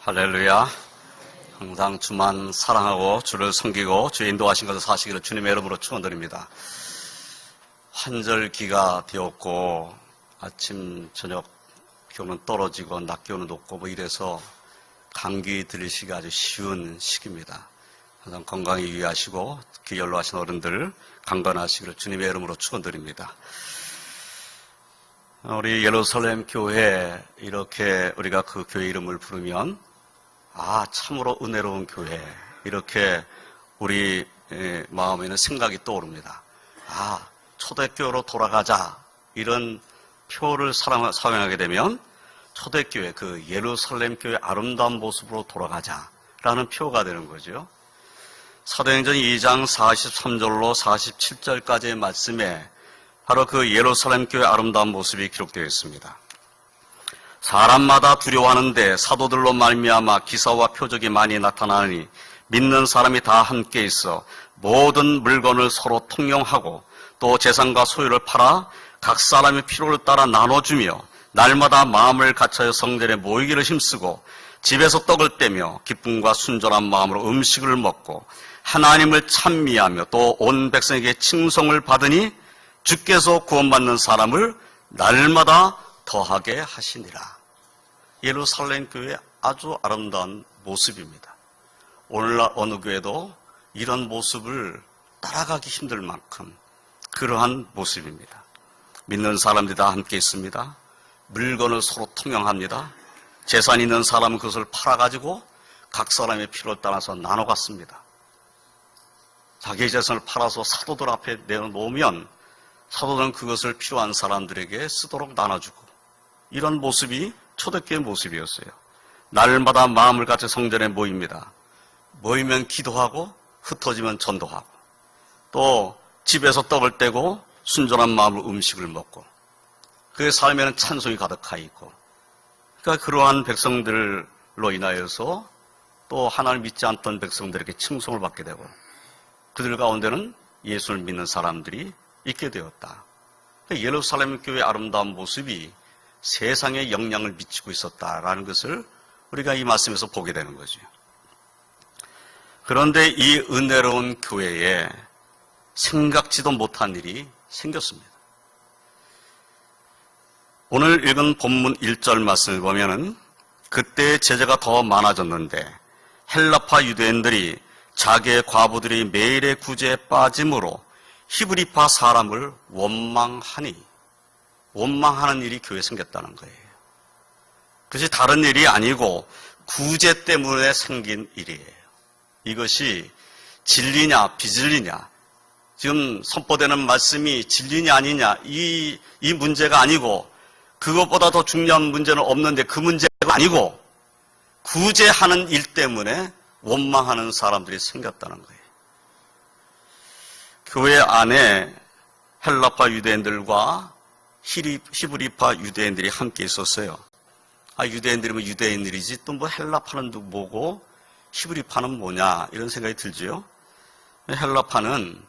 할렐루야. 항상 주만 사랑하고 주를 섬기고 주의 인도하신 것을 사시기를 주님의 이름으로 축원드립니다. 환절기가 되었고 아침 저녁 기온은 떨어지고 낮 기온은 높고 이래서 감기 들리시기가 아주 쉬운 시기입니다. 항상 건강에 유의하시고 특히 연로하신 어른들 강건하시기를 주님의 이름으로 축원드립니다. 우리 예루살렘 교회 이렇게 우리가 그 교회 이름을 부르면 참으로 은혜로운 교회 이렇게 우리 마음에는 생각이 떠오릅니다. 초대교회로 돌아가자 이런 표를 사용하게 되면 초대교회 그 예루살렘 교회 아름다운 모습으로 돌아가자라는 표가 되는 거죠. 사도행전 2장 43절로 47절까지의 말씀에 바로 그 예루살렘 교회 아름다운 모습이 기록되어 있습니다. 사람마다 두려워하는데 사도들로 말미암아 기사와 표적이 많이 나타나니 믿는 사람이 다 함께 있어 모든 물건을 서로 통용하고 또 재산과 소유를 팔아 각 사람의 필요를 따라 나눠주며 날마다 마음을 갖춰 성전에 모이기를 힘쓰고 집에서 떡을 떼며 기쁨과 순전한 마음으로 음식을 먹고 하나님을 찬미하며 또 온 백성에게 칭송을 받으니 주께서 구원받는 사람을 날마다 더하게 하시니라. 예루살렘 교회의 아주 아름다운 모습입니다. 오늘날 어느 교회도 이런 모습을 따라가기 힘들 만큼 그러한 모습입니다. 믿는 사람들이 다 함께 있습니다. 물건을 서로 통용합니다. 재산 있는 사람은 그것을 팔아가지고 각 사람의 필요를 따라서 나눠 갖습니다. 자기의 재산을 팔아서 사도들 앞에 내놓으면 사도들은 그것을 필요한 사람들에게 쓰도록 나눠주고 이런 모습이 초대교회 모습이었어요. 날마다 마음을 같이 성전에 모입니다. 모이면 기도하고 흩어지면 전도하고 또 집에서 떡을 떼고 순전한 마음으로 음식을 먹고 그의 삶에는 찬송이 가득하여 있고 그러니까 그러한 백성들로 인하여서 또 하나님을 믿지 않던 백성들에게 칭송을 받게 되고 그들 가운데는 예수를 믿는 사람들이 있게 되었다. 예루살렘 교회의 아름다운 모습이 세상에 영향을 미치고 있었다라는 것을 우리가 이 말씀에서 보게 되는 거죠. 그런데 이 은혜로운 교회에 생각지도 못한 일이 생겼습니다. 오늘 읽은 본문 1절 말씀을 보면은 그때 제자가 더 많아졌는데 헬라파 유대인들이 자기의 과부들이 매일의 구제에 빠짐으로 히브리파 사람을 원망하니 원망하는 일이 교회에 생겼다는 거예요. 그것이 다른 일이 아니고 구제 때문에 생긴 일이에요. 이것이 진리냐 비진리냐 지금 선포되는 말씀이 진리냐 아니냐 이 문제가 아니고 그것보다 더 중요한 문제는 없는데 그 문제가 아니고 구제하는 일 때문에 원망하는 사람들이 생겼다는 거예요. 교회 안에 헬라파 유대인들과 히브리파 유대인들이 함께 있었어요. 유대인들이면 유대인들이지 또 헬라파는 뭐고 히브리파는 뭐냐 이런 생각이 들지요. 헬라파는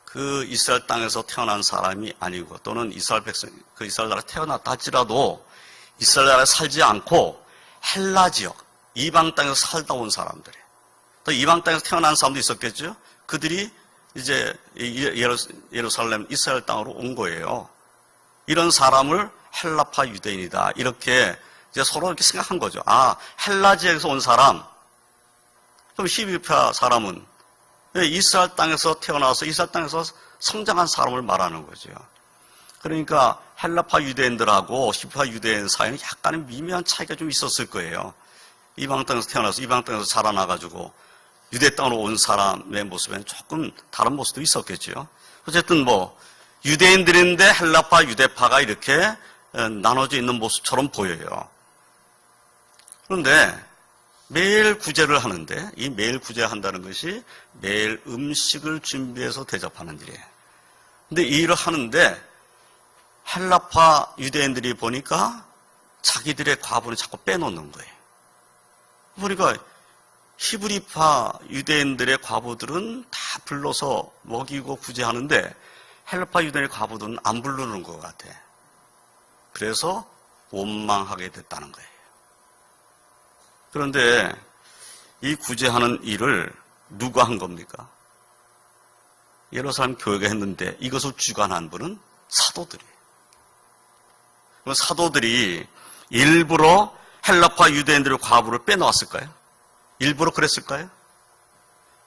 그 이스라엘 땅에서 태어난 사람이 아니고 또는 이스라엘 백성 그 이스라엘 나라에 태어났다 할지라도 이스라엘 나라에 살지 않고 헬라 지역 이방 땅에서 살다 온 사람들이에요. 또 이방 땅에서 태어난 사람도 있었겠죠. 그들이 이제 예루살렘 이스라엘 땅으로 온 거예요. 이런 사람을 헬라파 유대인이다 이렇게 이제 서로 이렇게 생각한 거죠. 헬라 지역에서 온 사람, 그럼 히브리파 사람은 이스라엘 땅에서 태어나서 이스라엘 땅에서 성장한 사람을 말하는 거죠. 그러니까 헬라파 유대인들하고 히브리파 유대인 사이는 약간의 미묘한 차이가 좀 있었을 거예요. 이방 땅에서 태어나서 이방 땅에서 자라나가지고 유대 땅으로 온 사람의 모습에는 조금 다른 모습도 있었겠죠. 어쨌든 유대인들인데 헬라파 유대파가 이렇게 나눠져 있는 모습처럼 보여요. 그런데 매일 구제를 하는데 이 매일 구제한다는 것이 매일 음식을 준비해서 대접하는 일이에요. 근데 이 일을 하는데 헬라파 유대인들이 보니까 자기들의 과부를 자꾸 빼놓는 거예요. 보니까 히브리파 유대인들의 과부들은 다 불러서 먹이고 구제하는데 헬라파 유대인의 과부들은 안 부르는 것 같아. 그래서 원망하게 됐다는 거예요. 그런데 이 구제하는 일을 누가 한 겁니까? 예루살렘 교회가 했는데 이것을 주관한 분은 사도들이에요. 사도들이 일부러 헬라파 유대인들의 과부를 빼놓았을까요? 일부러 그랬을까요?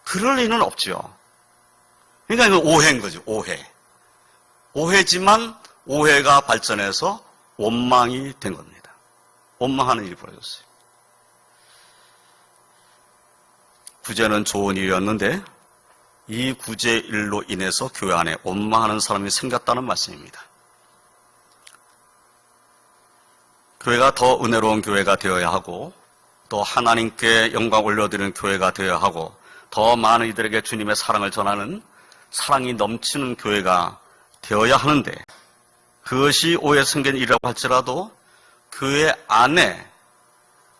그럴 리는 없죠. 그러니까 이건 오해인 거죠. 오해. 오해지만 오해가 발전해서 원망이 된 겁니다. 원망하는 일이 벌어졌어요. 구제는 좋은 일이었는데 이 구제 일로 인해서 교회 안에 원망하는 사람이 생겼다는 말씀입니다. 교회가 더 은혜로운 교회가 되어야 하고 또 하나님께 영광 올려드리는 교회가 되어야 하고 더 많은 이들에게 주님의 사랑을 전하는 사랑이 넘치는 교회가 되어야 하는데 그것이 오해 생긴 일이라고 할지라도 교회 안에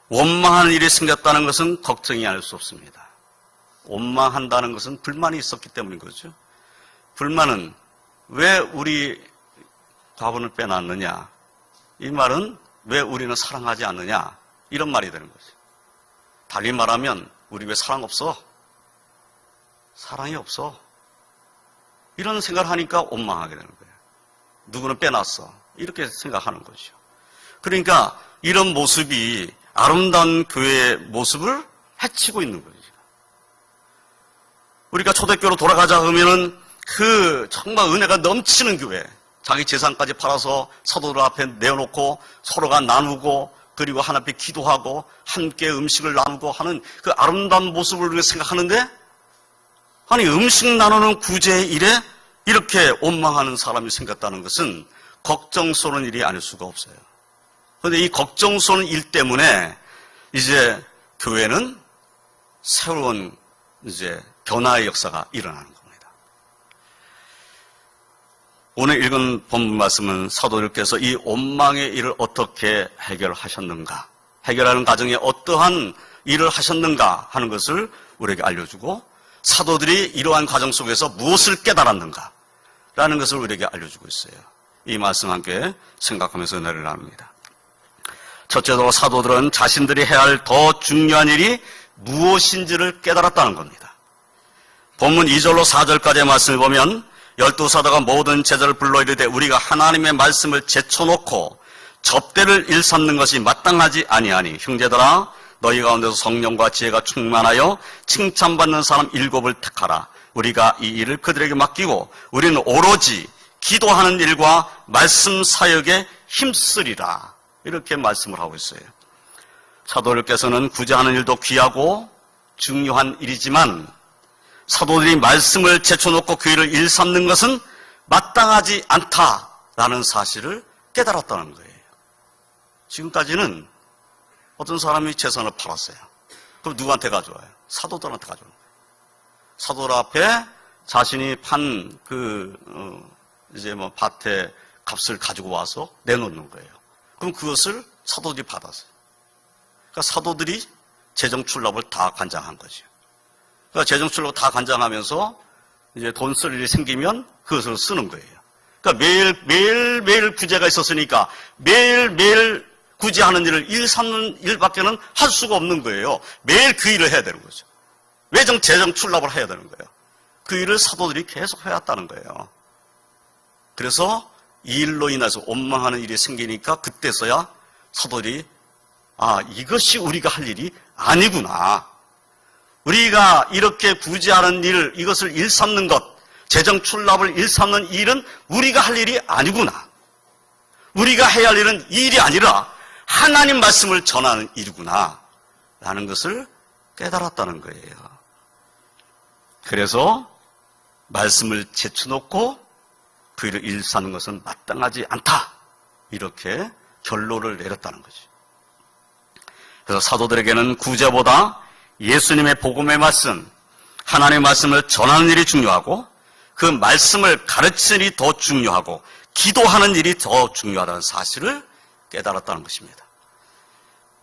원망하는 일이 생겼다는 것은 걱정이 아닐 수 없습니다. 원망한다는 것은 불만이 있었기 때문인 거죠. 불만은 왜 우리 과부를 빼놨느냐? 이 말은 왜 우리는 사랑하지 않느냐? 이런 말이 되는 거죠. 달리 말하면 우리 왜 사랑 없어? 사랑이 없어. 이런 생각을 하니까 원망하게 되는 거예요. 누구는 빼놨어. 이렇게 생각하는 거죠. 그러니까 이런 모습이 아름다운 교회의 모습을 해치고 있는 거죠. 우리가 초대교로 돌아가자 하면은 그 정말 은혜가 넘치는 교회, 자기 재산까지 팔아서 사도들 앞에 내어놓고 서로가 나누고 그리고 하나님께 기도하고 함께 음식을 나누고 하는 그 아름다운 모습을 우리가 생각하는데 아니 음식 나누는 구제의 일에 이렇게 원망하는 사람이 생겼다는 것은 걱정스러운 일이 아닐 수가 없어요. 그런데 이 걱정스러운 일 때문에 이제 교회는 새로운 이제 변화의 역사가 일어나는 겁니다. 오늘 읽은 본문 말씀은 사도들께서 이 원망의 일을 어떻게 해결하셨는가, 해결하는 과정에 어떠한 일을 하셨는가 하는 것을 우리에게 알려주고 사도들이 이러한 과정 속에서 무엇을 깨달았는가 라는 것을 우리에게 알려주고 있어요. 이 말씀 함께 생각하면서 은혜를 나눕니다. 첫째로 사도들은 자신들이 해야 할 더 중요한 일이 무엇인지를 깨달았다는 겁니다. 본문 2절로 4절까지의 말씀을 보면 12사도가 모든 제자를 불러 이르되 우리가 하나님의 말씀을 제쳐놓고 접대를 일삼는 것이 마땅하지 아니하니 형제들아 너희 가운데서 성령과 지혜가 충만하여 칭찬받는 사람 7을 택하라. 우리가 이 일을 그들에게 맡기고 우리는 오로지 기도하는 일과 말씀 사역에 힘쓰리라. 이렇게 말씀을 하고 있어요. 사도들께서는 구제하는 일도 귀하고 중요한 일이지만 사도들이 말씀을 제쳐놓고 그 일을 일삼는 것은 마땅하지 않다라는 사실을 깨달았다는 거예요. 지금까지는 어떤 사람이 재산을 팔았어요. 그럼 누구한테 가져와요? 사도들한테 가져오는 거예요. 사도들 앞에 자신이 판 이제 밭의 값을 가지고 와서 내놓는 거예요. 그럼 그것을 사도들이 받았어요. 그러니까 사도들이 재정 출납을 다 관장한 거죠. 그러니까 재정 출납을 다 관장하면서 이제 돈 쓸 일이 생기면 그것을 쓰는 거예요. 그러니까 매일 구제가 있었으니까 매일 구제하는 일을 일 삼는 일밖에는 할 수가 없는 거예요. 매일 그 일을 해야 되는 거죠. 재정 출납을 해야 되는 거예요. 그 일을 사도들이 계속 해왔다는 거예요. 그래서 이 일로 인해서 원망하는 일이 생기니까 그때서야 사도들이 이것이 우리가 할 일이 아니구나. 우리가 이렇게 구제하는 일, 이것을 일삼는 것, 재정 출납을 일삼는 일은 우리가 할 일이 아니구나. 우리가 해야 할 일은 이 일이 아니라 하나님 말씀을 전하는 일이구나. 라는 것을 깨달았다는 거예요. 그래서 말씀을 제쳐놓고 그 일을 일삼는 것은 마땅하지 않다. 이렇게 결론을 내렸다는 거죠. 그래서 사도들에게는 구제보다 예수님의 복음의 말씀, 하나님의 말씀을 전하는 일이 중요하고 그 말씀을 가르치는 일이 더 중요하고 기도하는 일이 더 중요하다는 사실을 깨달았다는 것입니다.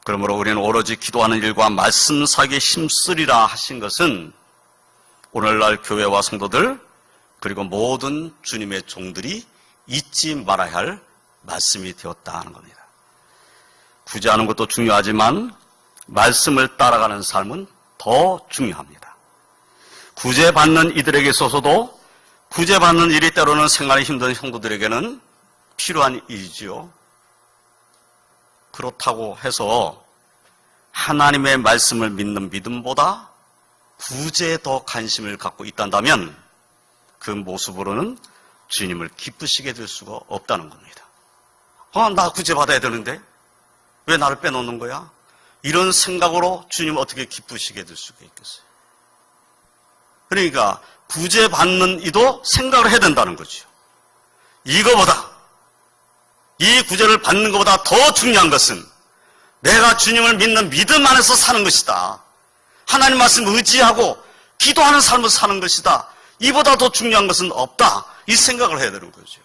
그러므로 우리는 오로지 기도하는 일과 말씀 사역에 힘쓰리라 하신 것은 오늘날 교회와 성도들 그리고 모든 주님의 종들이 잊지 말아야 할 말씀이 되었다 하는 겁니다. 구제하는 것도 중요하지만 말씀을 따라가는 삶은 더 중요합니다. 구제받는 이들에게 있어서도 구제받는 일이 때로는 생활이 힘든 성도들에게는 필요한 일이지요. 그렇다고 해서 하나님의 말씀을 믿는 믿음보다 구제에 더 관심을 갖고 있단다면 그 모습으로는 주님을 기쁘시게 될 수가 없다는 겁니다. 나 구제받아야 되는데 왜 나를 빼놓는 거야? 이런 생각으로 주님 어떻게 기쁘시게 될 수가 있겠어요? 그러니까 구제받는 이도 생각을 해야 된다는 거죠. 이거보다, 이 구제를 받는 것보다 더 중요한 것은 내가 주님을 믿는 믿음 안에서 사는 것이다. 하나님 말씀을 의지하고 기도하는 삶을 사는 것이다. 이보다 더 중요한 것은 없다. 이 생각을 해야 되는 거죠.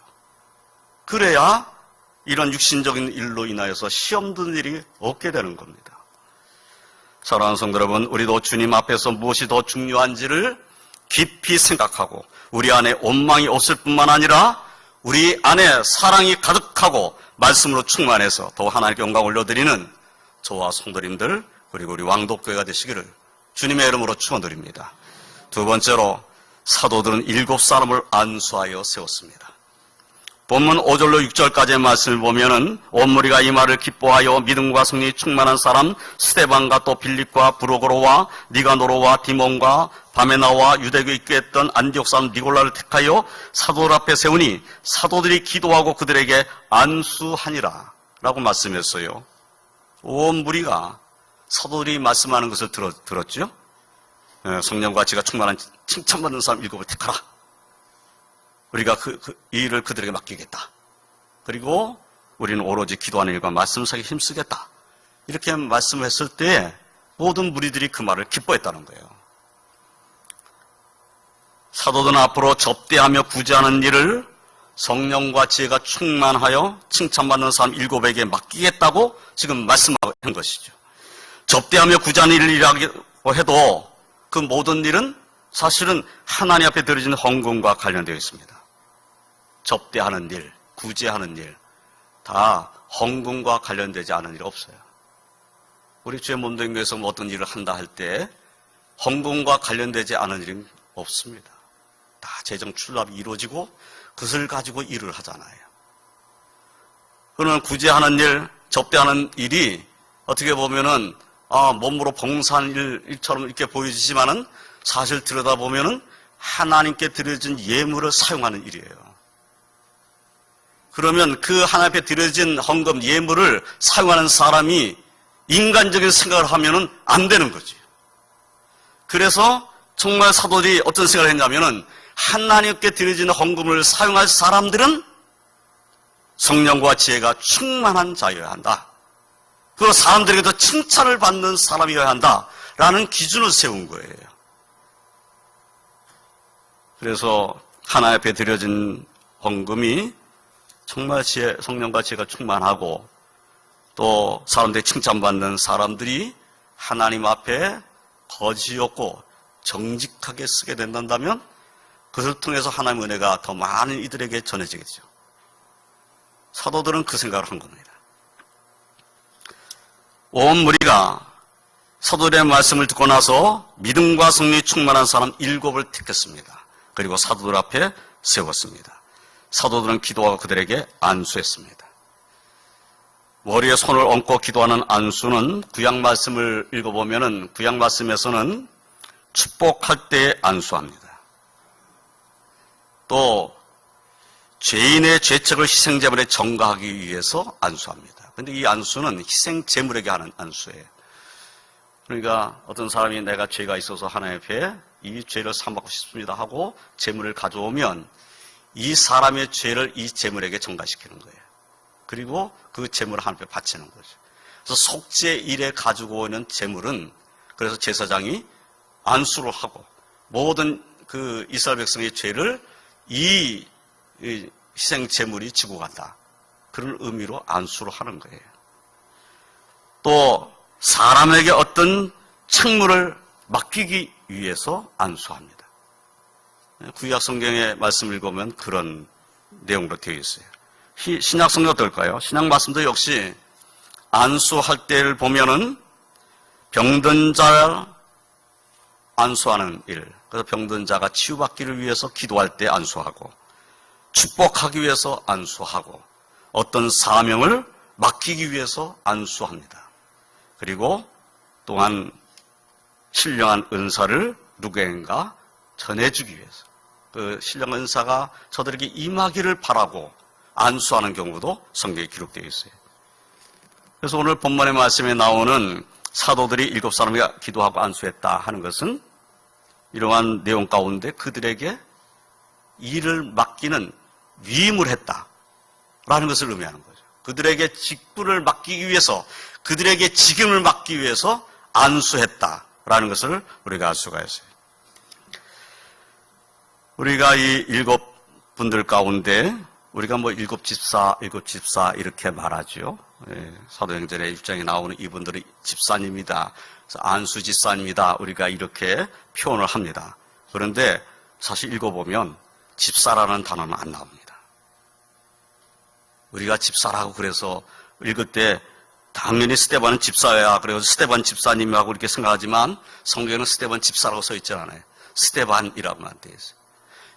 그래야 이런 육신적인 일로 인하여서 시험 드는 일이 없게 되는 겁니다. 사랑하는 성도 여러분, 우리도 주님 앞에서 무엇이 더 중요한지를 깊이 생각하고 우리 안에 원망이 없을 뿐만 아니라 우리 안에 사랑이 가득하고 말씀으로 충만해서 더 하나님께 영광 올려드리는 저와 성도님들 그리고 우리 왕독교회가 되시기를 주님의 이름으로 축원드립니다. 두 번째로 사도들은 7사람을 안수하여 세웠습니다. 본문 5절로 6절까지의 말씀을 보면은 온 무리가 이 말을 기뻐하여 믿음과 성령이 충만한 사람 스데반과 또 빌립과 브로고로와 니가노로와 디몬과 바메나와 유대교에 입교했던 안디옥 사람 니골라를 택하여 사도들 앞에 세우니 사도들이 기도하고 그들에게 안수하니라 라고 말씀했어요. 온 무리가 사도들이 말씀하는 것을 들었죠. 성령과 지가 충만한 칭찬받는 사람 7을 택하라. 우리가 이 일을 그들에게 맡기겠다. 그리고 우리는 오로지 기도하는 일과 말씀사에 힘쓰겠다. 이렇게 말씀을 했을 때 모든 무리들이 그 말을 기뻐했다는 거예요. 사도들은 앞으로 접대하며 구제하는 일을 성령과 지혜가 충만하여 칭찬받는 사람 7에게 맡기겠다고 지금 말씀한 것이죠. 접대하며 구제하는 일이라고 해도 그 모든 일은 사실은 하나님 앞에 드려진 헌금과 관련되어 있습니다. 접대하는 일, 구제하는 일, 다 헌금과 관련되지 않은 일 없어요. 우리 주의 몸동교에서 어떤 일을 한다 할 때 헌금과 관련되지 않은 일은 없습니다. 다 재정 출납이 이루어지고 그것을 가지고 일을 하잖아요. 그러면 구제하는 일, 접대하는 일이 어떻게 보면은 몸으로 봉사하는 일처럼 이렇게 보여지지만은 사실 들여다보면은 하나님께 드려진 예물을 사용하는 일이에요. 그러면 그 하나님 앞에 드려진 헌금 예물을 사용하는 사람이 인간적인 생각을 하면은 안 되는 거지. 그래서 정말 사도들이 어떤 생각을 했냐면은 하나님께 드려진 헌금을 사용할 사람들은 성령과 지혜가 충만한 자여야 한다. 그리고 사람들에게도 칭찬을 받는 사람이어야 한다라는 기준을 세운 거예요. 그래서 하나님 앞에 드려진 헌금이 정말 성령과 지혜가 충만하고 또 사람들이 칭찬받는 사람들이 하나님 앞에 거짓이 없고 정직하게 쓰게 된다면 그것을 통해서 하나님의 은혜가 더 많은 이들에게 전해지겠죠. 사도들은 그 생각을 한 겁니다. 온 무리가 사도들의 말씀을 듣고 나서 믿음과 성령이 충만한 사람 7을 택했습니다. 그리고 사도들 앞에 세웠습니다. 사도들은 기도하고 그들에게 안수했습니다. 머리에 손을 얹고 기도하는 안수는 구약 말씀을 읽어보면은 구약 말씀에서는 축복할 때 안수합니다. 또 죄인의 죄책을 희생제물에 전가하기 위해서 안수합니다. 그런데 이 안수는 희생제물에게 하는 안수예요. 그러니까 어떤 사람이 내가 죄가 있어서 하나님 앞에 이 죄를 사함받고 싶습니다 하고 제물을 가져오면 이 사람의 죄를 이 제물에게 전가시키는 거예요. 그리고 그 제물을 하나님 앞에 바치는 거죠. 그래서 속죄 일에 가지고 오는 제물은 그래서 제사장이 안수를 하고 모든 그 이스라엘 백성의 죄를 이 희생 제물이 지고 간다. 그런 의미로 안수를 하는 거예요. 또 사람에게 어떤 책무를 맡기기 위해서 안수합니다. 구약 성경의 말씀을 읽으면 그런 내용으로 되어 있어요. 신약 성경 어떨까요? 신약 말씀도 역시 안수할 때를 보면은 병든 자 안수하는 일. 그래서 병든 자가 치유받기를 위해서 기도할 때 안수하고, 축복하기 위해서 안수하고, 어떤 사명을 맡기기 위해서 안수합니다. 그리고 또한 신령한 은사를 누구인가 전해주기 위해서, 그 신령한 은사가 저들에게 임하기를 바라고 안수하는 경우도 성경에 기록되어 있어요. 그래서 오늘 본문의 말씀에 나오는 사도들이 7사람이 기도하고 안수했다 하는 것은 이러한 내용 가운데 그들에게 일을 맡기는 위임을 했다라는 것을 의미하는 거죠. 그들에게 직분을 맡기기 위해서, 그들에게 직임을 맡기기 위해서 안수했다라는 것을 우리가 알 수가 있어요. 우리가 이 7분들 가운데 우리가 뭐 7집사 이렇게 말하죠. 사도행전의 1장에 나오는 이분들이 집사님이다, 안수집사님이다, 우리가 이렇게 표현을 합니다. 그런데 사실 읽어보면 집사라는 단어는 안 나옵니다. 우리가 집사라고 그래서 읽을 때 당연히 스데반은 집사야, 그래서 스데반 집사님하고 이렇게 생각하지만 성경에는 스데반 집사라고 써 있지 않아요. 스데반이라고만 되어 있어요.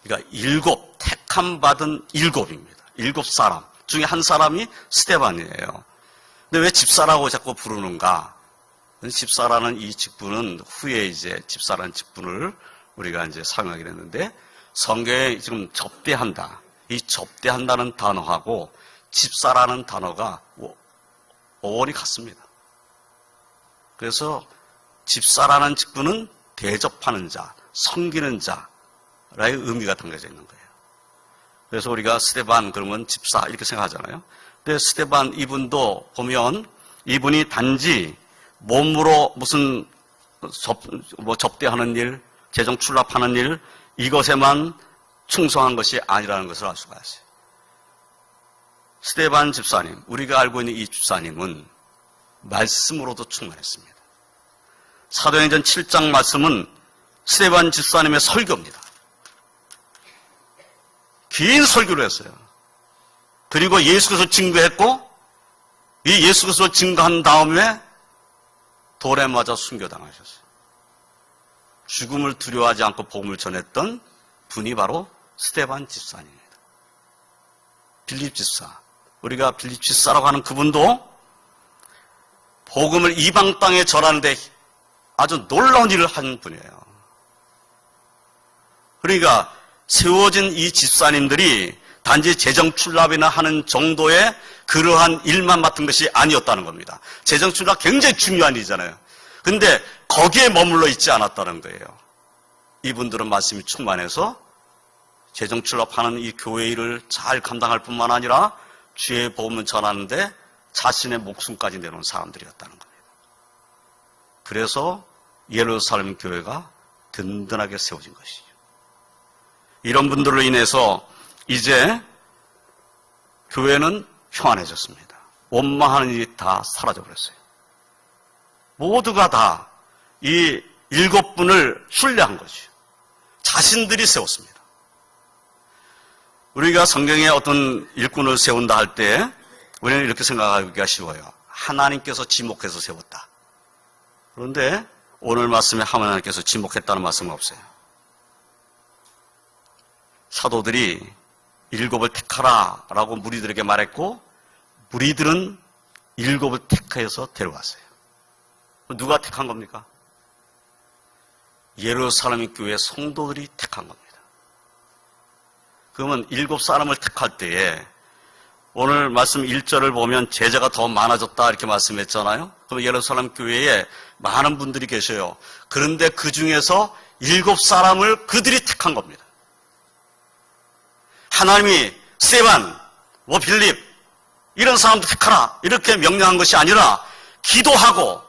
그러니까 7, 택함 받은 7입니다. 7사람 중에 한 사람이 스데반이에요. 근데 왜 집사라고 자꾸 부르는가? 집사라는 이 직분은 후에 이제 집사라는 직분을 우리가 이제 사용하게 됐는데, 성경에 지금 접대한다, 이 접대한다는 단어하고 집사라는 단어가 어원이 같습니다. 그래서 집사라는 직분은 대접하는 자, 섬기는 자라의 의미가 담겨져 있는 거예요. 그래서 우리가 스데반 그러면 집사 이렇게 생각하잖아요. 근데 스데반 이분도 보면 이분이 단지 몸으로 무슨 접대하는 일, 재정 출납하는 일, 이것에만 충성한 것이 아니라는 것을 알 수가 있어요. 스데반 집사님, 우리가 알고 있는 이 집사님은 말씀으로도 충만했습니다. 사도행전 7장 말씀은 스데반 집사님의 설교입니다. 긴 설교를 했어요. 그리고 예수 그리스도를 증거했고, 이 예수 그리스도를 증거한 다음에 돌에 맞아 순교당하셨어요. 죽음을 두려워하지 않고 복음을 전했던 분이 바로 스데반 집사님입니다. 빌립 집사, 우리가 빌립 집사라고 하는 그분도 복음을 이방 땅에 전하는데 아주 놀라운 일을 한 분이에요. 그러니까 세워진 이 집사님들이 단지 재정 출납이나 하는 정도의 그러한 일만 맡은 것이 아니었다는 겁니다. 재정 출납 굉장히 중요한 일이잖아요. 근데 거기에 머물러 있지 않았다는 거예요. 이분들은 말씀이 충만해서 재정 출납하는 이 교회 일을 잘 감당할 뿐만 아니라 주의 복음을 전하는데 자신의 목숨까지 내놓은 사람들이었다는 겁니다. 그래서 예루살렘 교회가 든든하게 세워진 것이죠. 이런 분들로 인해서 이제 교회는 평안해졌습니다. 원망하는 일이 다 사라져버렸어요. 모두가 다 이 7분을 신뢰한 거죠. 자신들이 세웠습니다. 우리가 성경에 어떤 일꾼을 세운다 할 때 우리는 이렇게 생각하기가 쉬워요. 하나님께서 지목해서 세웠다. 그런데 오늘 말씀에 하나님께서 지목했다는 말씀은 없어요. 사도들이 7을 택하라 라고 무리들에게 말했고, 무리들은 7을 택해서 데려왔어요. 누가 택한 겁니까? 예루살렘 교회 성도들이 택한 겁니다. 그러면 7사람을 택할 때에 오늘 말씀 1절을 보면 제자가 더 많아졌다 이렇게 말씀했잖아요. 그럼 예루살렘 교회에 많은 분들이 계셔요. 그런데 그 중에서 7사람을 그들이 택한 겁니다. 하나님이 스데반, 빌립 이런 사람들 택하라 이렇게 명령한 것이 아니라 기도하고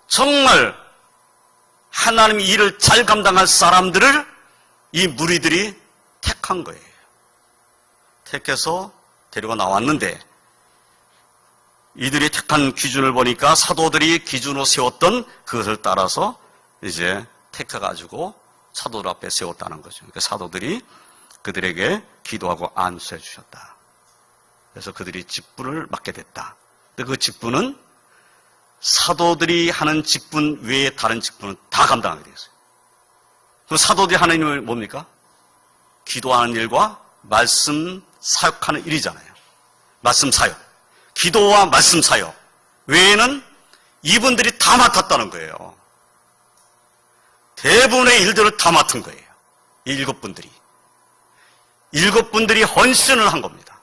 정말 하나님이 일을 잘 감당할 사람들을 이 무리들이 택한 거예요. 택해서 데리고 나왔는데, 이들이 택한 기준을 보니까 사도들이 기준으로 세웠던 그것을 따라서 이제 택해가지고 사도들 앞에 세웠다는 거죠. 그러니까 사도들이 그들에게 기도하고 안수해 주셨다. 그래서 그들이 직분을 맡게 됐다. 근데 그 직분은 사도들이 하는 직분 외에 다른 직분은 다 감당하게 되었어요. 그 사도들이 하는 일은 뭡니까? 기도하는 일과 말씀 사역하는 일이잖아요. 말씀 사역. 기도와 말씀 사역 외에는 이분들이 다 맡았다는 거예요. 대부분의 일들을 다 맡은 거예요. 이 일곱 분들이 헌신을 한 겁니다.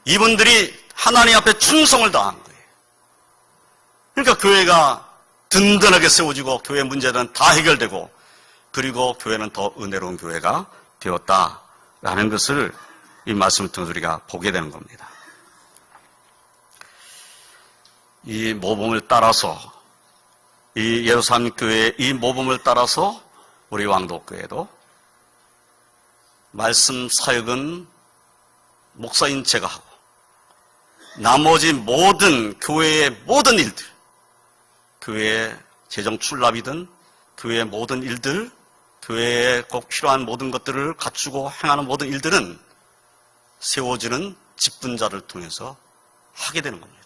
이분들이 하나님 앞에 충성을 다한 거예요. 그러니까 교회가 든든하게 세워지고 교회 문제는 다 해결되고 그리고 교회는 더 은혜로운 교회가 되었다라는 것을 이 말씀을 통해서 우리가 보게 되는 겁니다. 이 모범을 따라서 이 예루살렘 교회의 이 모범을 따라서 우리 왕도교회도 말씀 사역은 목사인 제가 하고 나머지 모든 교회의 모든 일들, 교회의 재정 출납이든 교회의 모든 일들, 교회에 꼭 필요한 모든 것들을 갖추고 행하는 모든 일들은 세워지는 직분자를 통해서 하게 되는 겁니다.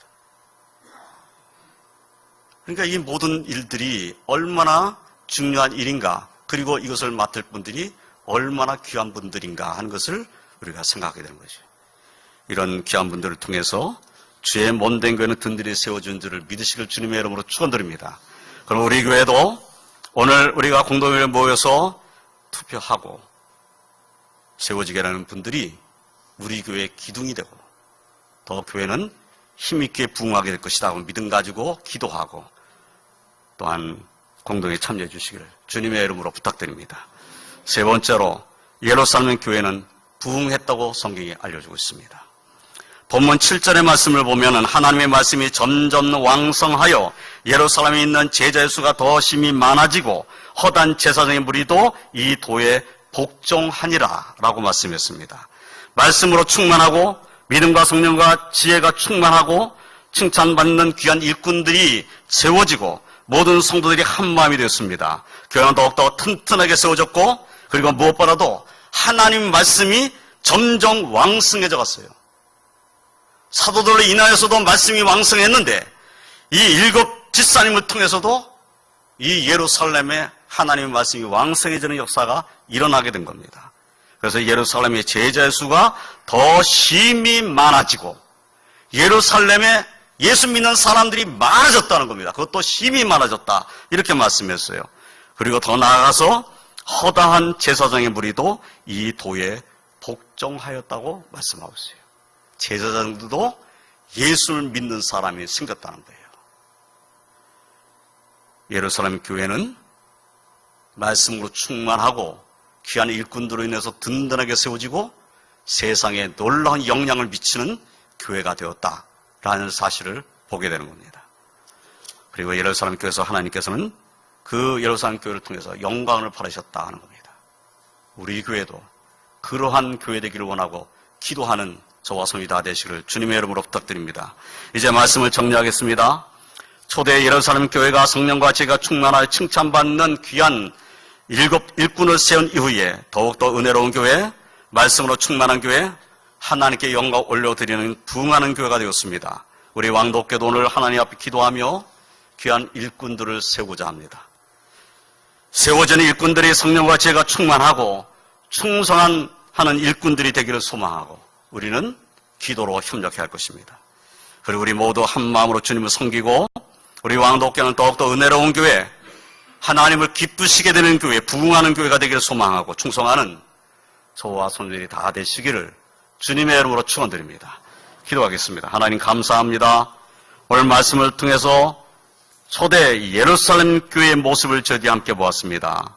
그러니까 이 모든 일들이 얼마나 중요한 일인가, 그리고 이것을 맡을 분들이 얼마나 귀한 분들인가 하는 것을 우리가 생각하게 되는 거죠. 이런 귀한 분들을 통해서 주의 몸된 교회는 든든히 세워준 줄을 믿으시길 주님의 이름으로 축원드립니다. 그럼 우리 교회도 오늘 우리가 공동회에 모여서 투표하고 세워지게 하는 분들이 우리 교회의 기둥이 되고 더 교회는 힘있게 부흥하게 될 것이다 하고 믿음 가지고 기도하고 또한 공동에 참여해 주시기를 주님의 이름으로 부탁드립니다. 세 번째로 예루살렘 교회는 부흥했다고 성경이 알려주고 있습니다. 본문 7절의 말씀을 보면 하나님의 말씀이 점점 왕성하여 예루살렘에 있는 제자의 수가 더 심히 많아지고 허다한 제사장의 무리도 이 도에 복종하니라 라고 말씀했습니다. 말씀으로 충만하고 믿음과 성령과 지혜가 충만하고 칭찬받는 귀한 일꾼들이 세워지고 모든 성도들이 한 마음이 되었습니다. 교회는 더욱더 튼튼하게 세워졌고 그리고 무엇보다도 하나님 말씀이 점점 왕성해져 갔어요. 사도들로 인하여서도 말씀이 왕성했는데 이 일곱 집사님을 통해서도 이 예루살렘에 하나님의 말씀이 왕성해지는 역사가 일어나게 된 겁니다. 그래서 예루살렘의 제자의 수가 더 심히 많아지고 예루살렘에 예수 믿는 사람들이 많아졌다는 겁니다. 그것도 심히 많아졌다 이렇게 말씀했어요. 그리고 더 나아가서 허다한 제사장의 무리도 이 도에 복종하였다고 말씀하고 있어요. 제사장들도 예수를 믿는 사람이 생겼다는 거예요. 예루살렘 교회는 말씀으로 충만하고 귀한 일꾼들로 인해서 든든하게 세워지고 세상에 놀라운 영향을 미치는 교회가 되었다라는 사실을 보게 되는 겁니다. 그리고 예루살렘 교회에서 하나님께서는 그 예루살렘 교회를 통해서 영광을 받으셨다 하는 겁니다. 우리 교회도 그러한 교회 되기를 원하고 기도하는 저와 성이 다 되시기를 주님의 이름으로 부탁드립니다. 이제 말씀을 정리하겠습니다. 초대 예루살렘 교회가 성령과 지혜가 충만하여 칭찬받는 귀한 일곱 일꾼을 세운 이후에 더욱더 은혜로운 교회, 말씀으로 충만한 교회, 하나님께 영광 올려드리는 부흥하는 교회가 되었습니다. 우리 왕도교도 오늘 하나님 앞에 기도하며 귀한 일꾼들을 세우고자 합니다. 세워지는 일꾼들이 성령과 지혜가 충만하고 충성한 하는 일꾼들이 되기를 소망하고 우리는 기도로 협력해야 할 것입니다. 그리고 우리 모두 한 마음으로 주님을 섬기고 우리 왕도교는 더욱더 은혜로운 교회, 하나님을 기쁘시게 되는 교회, 부흥하는 교회가 되기를 소망하고 충성하는 저와 손들이 다 되시기를 주님의 이름으로 축원드립니다. 기도하겠습니다. 하나님 감사합니다. 오늘 말씀을 통해서 초대 예루살렘 교회의 모습을 저희들이 함께 보았습니다.